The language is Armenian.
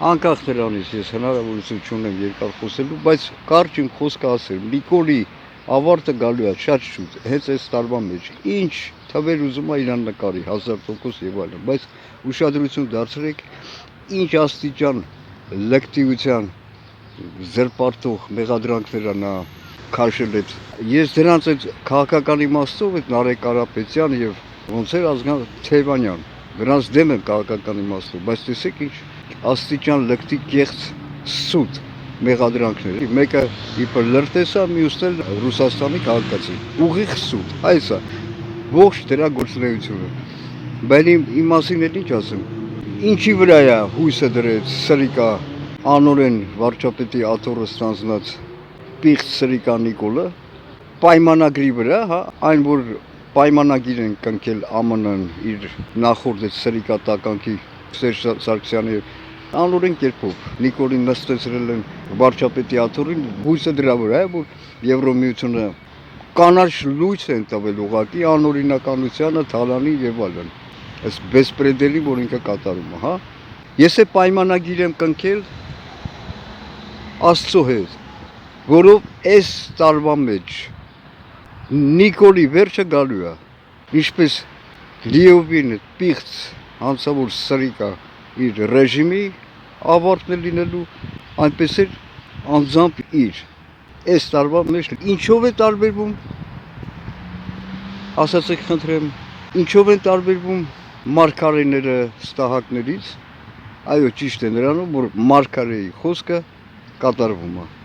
Անկախ նրանից ես հնարավորություն չունեմ երկար խոսելու, բայց կարճ իմ խոսքը ասել, Նիկոլի ավարտը գալու է շատ շուտ, հենց այս տարվա մեջ, ինչ թվեր ուզում է իրան նկարի, 1000% եւ այլն, բայց ուշադրություն դարձրեք, ինչ աստիճան լեկտիվության զրպարտող մեղադրանքները նա քաշել է։ Ես դրանց այդ քաղաքական իմաստով այդ Նարեկ Կարապետյան եւ ոնց էր Ազգան Թևանյան, դրանց դեմ եմ քաղաքական իմաստով, բայց տեսեք ինչ աստիճան լկտի կեղծ սուտ մեղադրանքներ։ Մեկը իբր լրտես է, մյուսն էլ Ռուսաստանի քաղաքացի։ Ուղիղ սուտ, այս է ողջ դրա գործունեությունը։ Բայց իմ մասին էլ ինչ ասեմ։ Ինչի վրա է հույսը դրեց Սրիկա անօրեն վարչապետի աթոռը ստանձնած պիղծ Սրիկա Նիկոլը պայմանագրի վրա, հա, այն որ պայմանագիր են կնքել ԱՄՆ-ն իր նախորդ Սրիկա տականքի Սերժ Սարգսյանի անօրեն կերպով Նիկոլին նստեցրել են վարչապետի աթոռին, հույսը դրա վրա է, որ Եվրոմիությունը կանաչ լույս են տվել ուղղակի անօրինականությանը, թալանի եւ այլն։ Այս բեսպրեդելի, որ ինքը կատարում է, հա։ Ես է պայմանագիր եմ կնքել Աստծո հետ, որով այս տարվա մեջ Նիկոլի վերջը գալու է, ինչպես լիովին պիղծ հանցավոր Սրիկա իր ռեժիմի ավարտն է լինելու, այնպես էլ անձամբ իր այս տարվա մեջ ինչով է տարբերվում, ասացեք խնդրեմ, ինչով են տարբերվում մարգարեները ստահակներից, այո ճիշտ է նրանով, որ մարգարեի խոսքը կատարվում է։